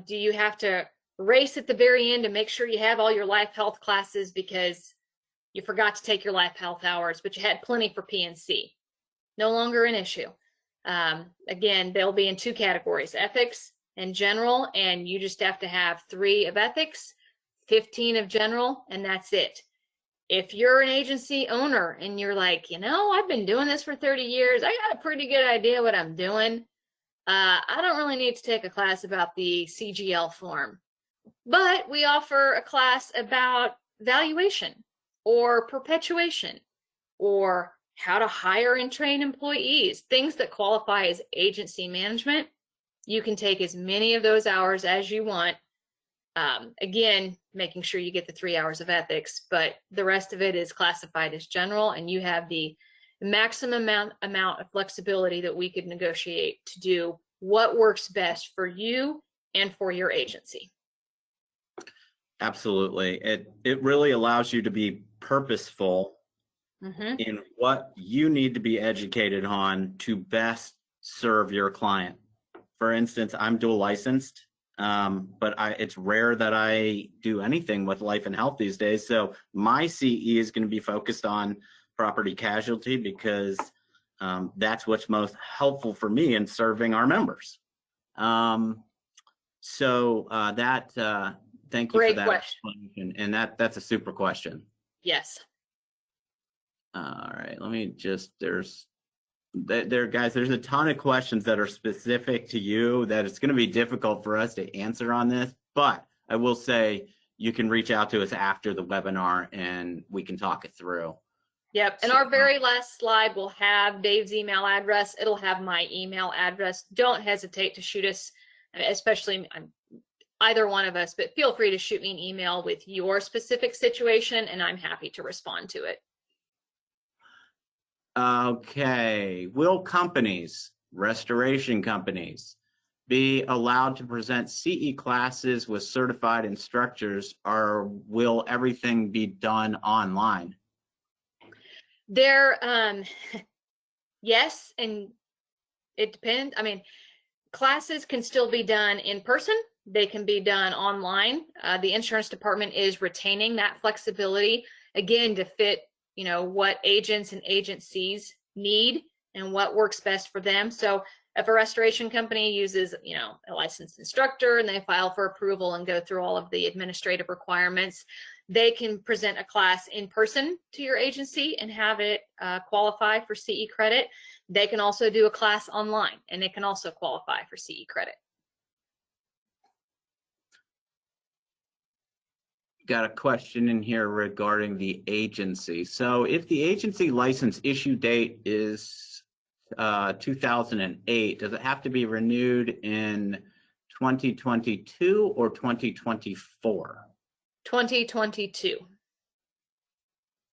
do you have to race at the very end to make sure you have all your life health classes because you forgot to take your life health hours, but you had plenty for PNC. No longer an issue. Again, they'll be in 2 categories, ethics and general, and you just have to have 3 of ethics, 15 of general, and that's it. If you're an agency owner and you're like, I've been doing this for 30 years, I got a pretty good idea what I'm doing. I don't really need to take a class about the CGL form, but we offer a class about valuation or perpetuation or how to hire and train employees, things that qualify as agency management. You can take as many of those hours as you want. Again, making sure you get the 3 hours of ethics, but the rest of it is classified as general, and you have the maximum amount of flexibility that we could negotiate to do what works best for you and for your agency. Absolutely. It really allows you to be purposeful in what you need to be educated on to best serve your client. For instance, I'm dual licensed, but it's rare that I do anything with life and health these days. So my CE is going to be focused on property casualty, because that's what's most helpful for me in serving our members. Thank you Great for that question. And that's a super question. Yes. All right, let me just, guys, there's a ton of questions that are specific to you that it's going to be difficult for us to answer on this, but I will say you can reach out to us after the webinar and we can talk it through. Yep. And our very last slide will have Dave's email address. It'll have my email address. Don't hesitate to shoot us, especially either one of us, but feel free to shoot me an email with your specific situation and I'm happy to respond to it. Okay. Will companies, restoration companies, be allowed to present CE classes with certified instructors, or will everything be done online? Yes, and it depends. I mean, classes can still be done in person. They can be done online. The insurance department is retaining that flexibility, again, to fit, what agents and agencies need and what works best for them. So if a restoration company uses, a licensed instructor and they file for approval and go through all of the administrative requirements, they can present a class in person to your agency and have it qualify for CE credit. They can also do a class online and it can also qualify for CE credit. Got a question in here regarding the agency. So if the agency license issue date is 2008, does it have to be renewed in 2022 or 2024? 2022.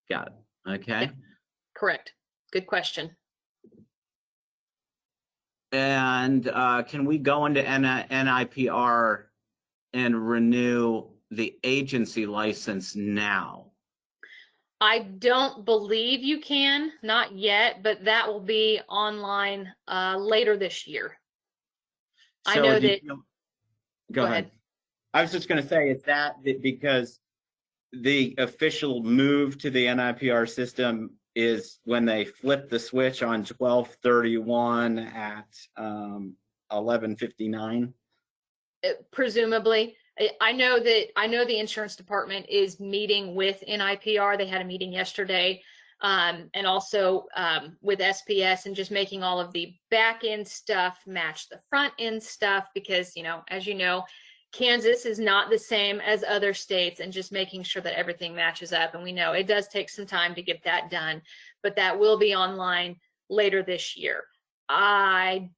Got it. Okay. Yep. Correct. Good question. And can we go into NIPR and renew the agency license now? I don't believe you can, not yet, but that will be online later this year. So I know that. Go ahead. I was just going to say, is that because the official move to the NIPR system is when they flip the switch on 12/31 at 11:59? Presumably. I know the insurance department is meeting with NIPR. They had a meeting yesterday, and also with SPS, and just making all of the back end stuff match the front end stuff, because, you know, as you know, Kansas is not the same as other states, and just making sure that everything matches up. And we know it does take some time to get that done, but that will be online later this year. I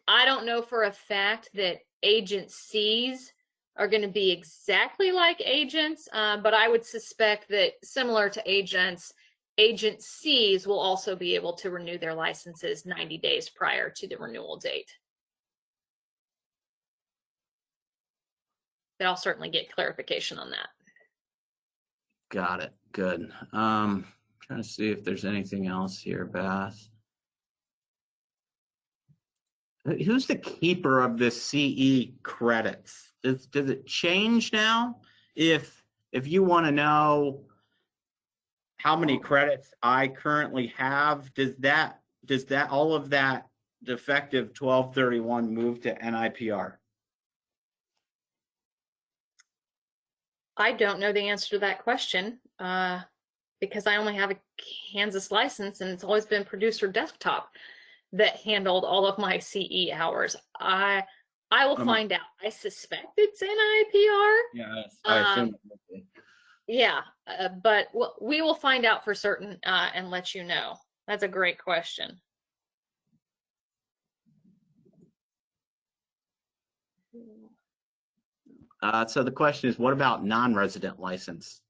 don't know for a fact that agencies are going to be exactly like agents, but I would suspect that similar to agents, agencies will also be able to renew their licenses 90 days prior to the renewal date. But I'll certainly get clarification on that. Got it. Good. Trying to see if there's anything else here, Beth. Who's the keeper of the CE credits? Does it change now? If you want to know how many credits I currently have, does that all of that effective 12/31 move to NIPR? I don't know the answer to that question because I only have a Kansas license, and it's always been producer desktop that handled all of my CE hours. I will find out. I suspect it's NIPR. Yes, I assume it would be. Yeah, but we will find out for certain and let you know. That's a great question. So the question is, what about non-resident licenses?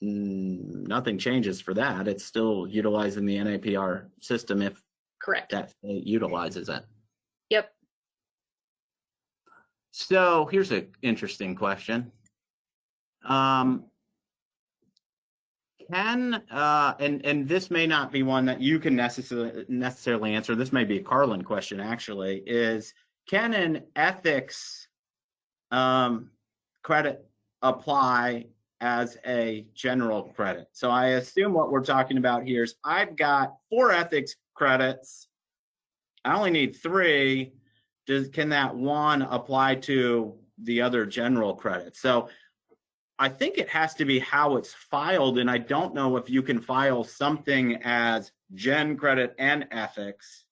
Nothing changes for that. It's still utilizing the NIPR system if correct that state utilizes it. Yep. So here's an interesting question. And this may not be one that you can necessarily answer. This may be a Carlin question, actually, is can an ethics credit apply as a general credit? So I assume what we're talking about here is I've got 4 ethics credits. I only need 3. Can that one apply to the other general credits? So I think it has to be how it's filed, and I don't know if you can file something as gen credit and ethics.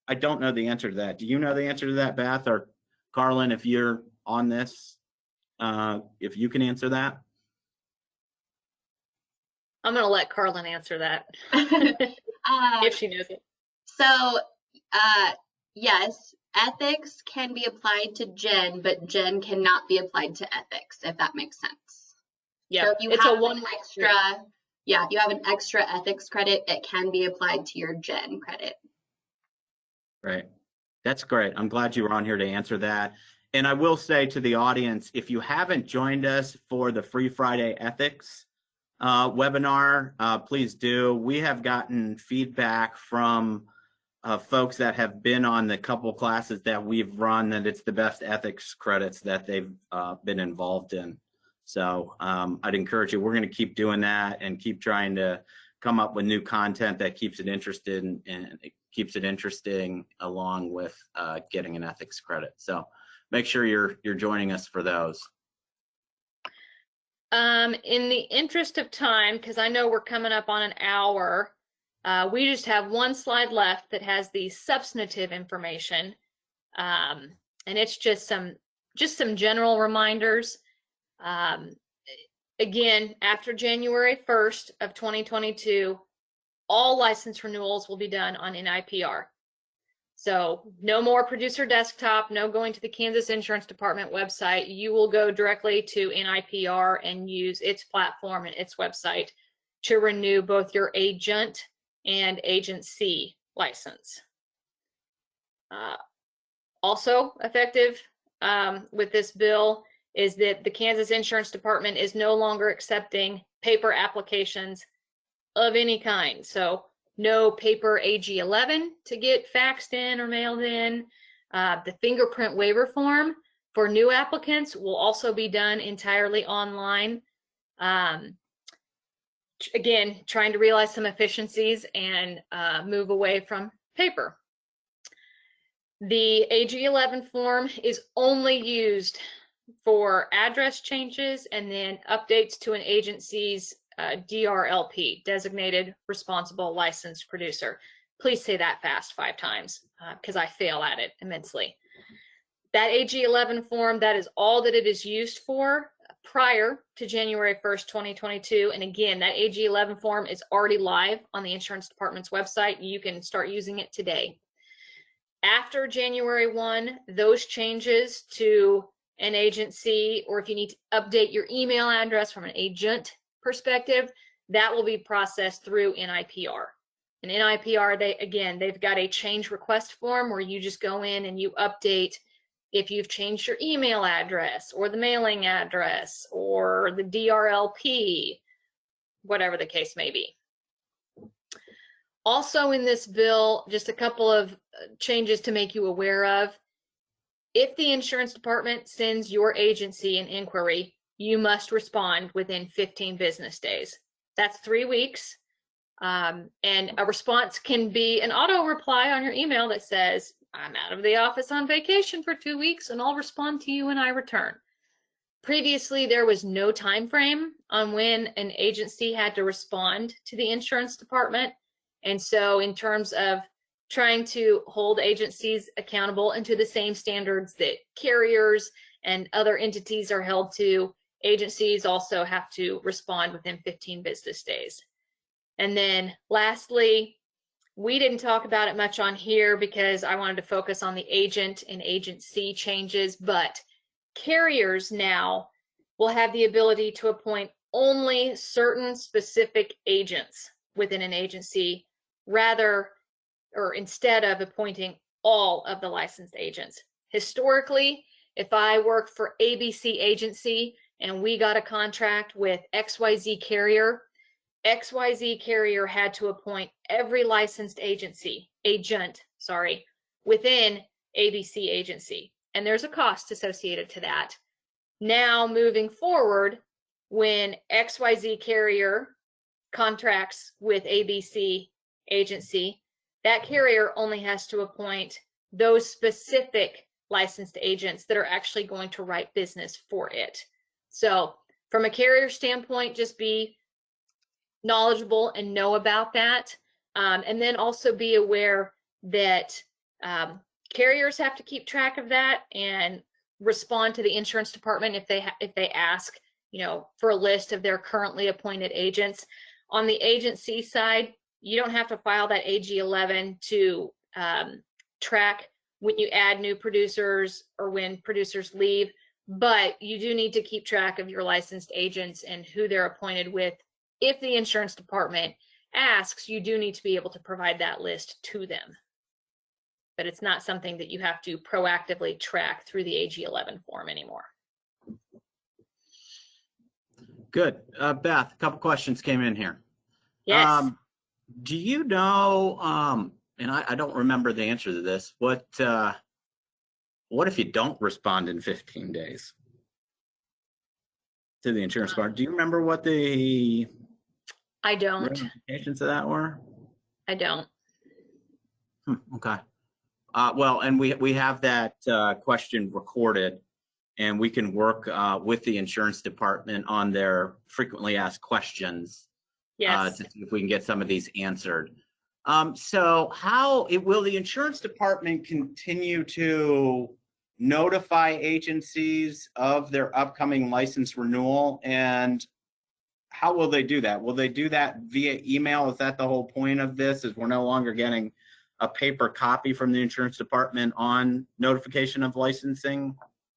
I don't know the answer to that. Do you know the answer to that, Beth or Carlin, if you're on this, if you can answer that? I'm going to let Carlin answer that if she knows it. So, yes, ethics can be applied to gen, but gen cannot be applied to ethics, if that makes sense. Yeah, so if you have an extra, if you have an extra ethics credit, it can be applied to your gen credit. Right. That's great. I'm glad you were on here to answer that. And I will say to the audience, if you haven't joined us for the Free Friday Ethics webinar, please do. We have gotten feedback from folks that have been on the couple classes that we've run that it's the best ethics credits that they've been involved in. So I'd encourage you, we're going to keep doing that and keep trying to come up with new content that keeps it interested and it keeps it interesting along with getting an ethics credit. So make sure you're joining us for those. In the interest of time, because I know we're coming up on an hour, we just have one slide left that has the substantive information. And it's just some general reminders. Again, after January 1st of 2022, all license renewals will be done on NIPR. So no more producer desktop, no going to the Kansas Insurance Department website. You will go directly to NIPR and use its platform and its website to renew both your agent and agency license. Also effective with this bill is that the Kansas Insurance Department is no longer accepting paper applications of any kind. So no paper AG11 to get faxed in or mailed in. The fingerprint waiver form for new applicants will also be done entirely online. Again, trying to realize some efficiencies and move away from paper. The AG11 form is only used for address changes and then updates to an agency's DRLP, Designated Responsible Licensed Producer. Please say that fast 5 times because I fail at it immensely. That AG11 form, that is all that it is used for prior to January 1st, 2022. And again, that AG11 form is already live on the Insurance Department's website. You can start using it today. After January 1, those changes to an agency, or if you need to update your email address from an agent perspective, that will be processed through NIPR. And NIPR, they've got a change request form where you just go in and you update if you've changed your email address or the mailing address or the DRLP, whatever the case may be. Also in this bill, just a couple of changes to make you aware of. If the insurance department sends your agency an inquiry, you must respond within 15 business days. That's 3 weeks. And a response can be an auto reply on your email that says, I'm out of the office on vacation for 2 weeks and I'll respond to you when I return. Previously, there was no time frame on when an agency had to respond to the insurance department. And so in terms of trying to hold agencies accountable and to the same standards that carriers and other entities are held to, agencies also have to respond within 15 business days. And then lastly, we didn't talk about it much on here because I wanted to focus on the agent and agency changes, but carriers now will have the ability to appoint only certain specific agents within an agency instead of appointing all of the licensed agents. Historically, if I worked for ABC agency and we got a contract with XYZ carrier, XYZ carrier had to appoint every licensed agent within ABC agency. And there's a cost associated to that. Now moving forward, when XYZ carrier contracts with ABC agency, that carrier only has to appoint those specific licensed agents that are actually going to write business for it. So from a carrier standpoint, just be knowledgeable and know about that. And then also be aware that carriers have to keep track of that and respond to the insurance department if they ask, for a list of their currently appointed agents. On the agency side, you don't have to file that AG11 to track when you add new producers or when producers leave, but you do need to keep track of your licensed agents and who they're appointed with. If the insurance department asks, you do need to be able to provide that list to them. But it's not something that you have to proactively track through the AG11 form anymore. Good. Beth, a couple questions came in here. Yes. Do you know, and I don't remember the answer to this, what if you don't respond in 15 days to the insurance department? Do you remember what the I don't. ramifications of that were? I don't. Okay. Well, and we have that question recorded, and we can work with the insurance department on their frequently asked questions Yes. to see if we can get some of these answered. So how will the insurance department continue to notify agencies of their upcoming license renewal, and how will they do that? Will they do that via email? Is that the whole point of this, is we're no longer getting a paper copy from the insurance department on notification of licensing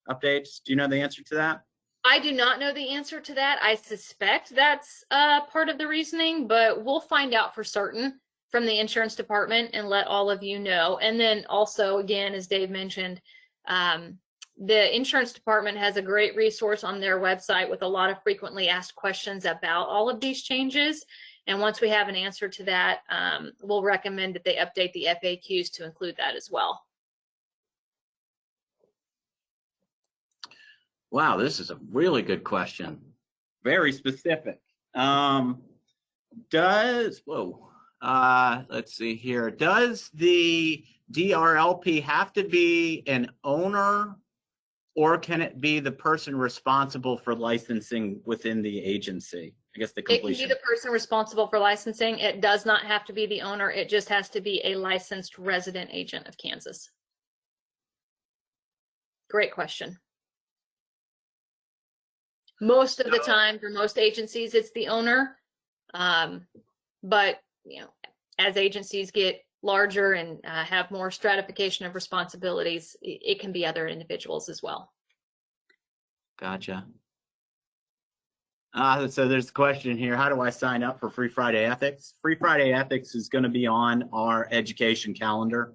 updates? Do you know the answer to that? I do not know the answer to that. I suspect that's part of the reasoning, but we'll find out for certain from the insurance department and let all of you know. And then also, again, as Dave mentioned, the insurance department has a great resource on their website with a lot of frequently asked questions about all of these changes. And once we have an answer to that, we'll recommend that they update the FAQs to include that as well. Wow, this is a really good question. Very specific. Let's see here. Does the DRLP have to be an owner, or can it be the person responsible for licensing within the agency? I guess the completion. It can be the person responsible for licensing. It does not have to be the owner. It just has to be a licensed resident agent of Kansas. Great question. Most of the time, for most agencies, it's the owner. But you know, as agencies get larger and have more stratification of responsibilities, it can be other individuals as well. Gotcha. So there's a question here. How do I sign up for Free Friday Ethics? Free Friday Ethics is going to be on our education calendar.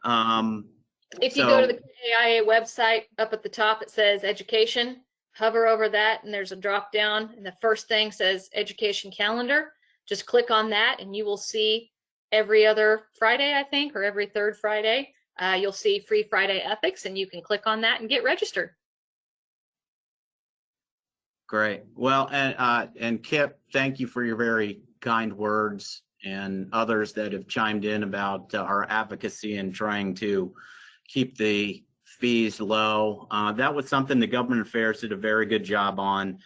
If you go to the KAIA website, up at the top, it says education. Hover over that, and there's a drop down, and the first thing says education calendar. Just click on that, and you will see every other Friday, I think, or every third Friday, you'll see Free Friday Ethics, and you can click on that and get registered. Great. Well, and Kip, thank you for your very kind words, and others that have chimed in about our advocacy and trying to keep the fees low. That was something the government affairs did a very good job on.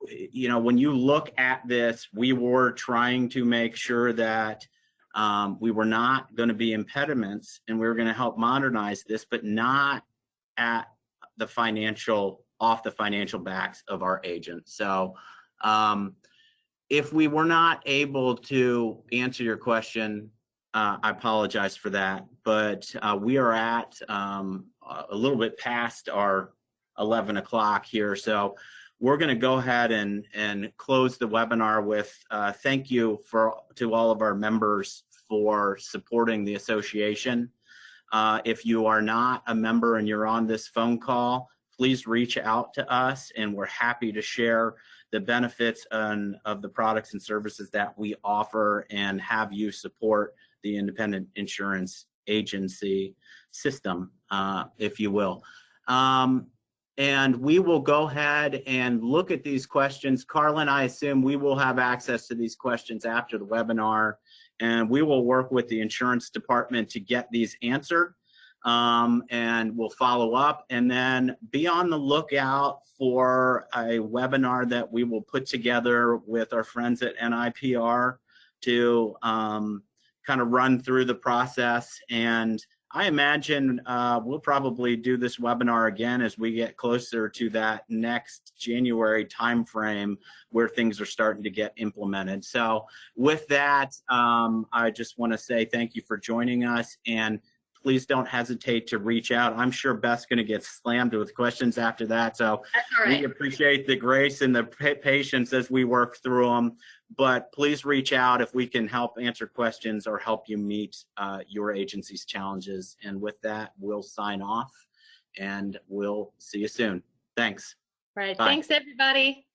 You know, when you look at this, we were trying to make sure that we were not going to be impediments, and we were going to help modernize this, but not at the off the financial backs of our agents. So if we were not able to answer your question, I apologize for that, but we are at a little bit past our 11 o'clock here. So we're going to go ahead and close the webinar with thank you to all of our members for supporting the association. If you are not a member and you're on this phone call, please reach out to us, and we're happy to share the benefits of the products and services that we offer and have you support the independent insurance agency system, if you will. And we will go ahead and look at these questions. Carlin, I assume we will have access to these questions after the webinar, and we will work with the insurance department to get these answered, and we'll follow up. And then be on the lookout for a webinar that we will put together with our friends at NIPR to kind of run through the process. And I imagine we'll probably do this webinar again as we get closer to that next January timeframe where things are starting to get implemented. So with that, I just want to say thank you for joining us, and please don't hesitate to reach out. I'm sure Beth's going to get slammed with questions after that. So we appreciate the grace and the patience as we work through them. But please reach out if we can help answer questions or help you meet your agency's challenges. And with that, we'll sign off, and we'll see you soon. Thanks. Right. Bye. Thanks, everybody.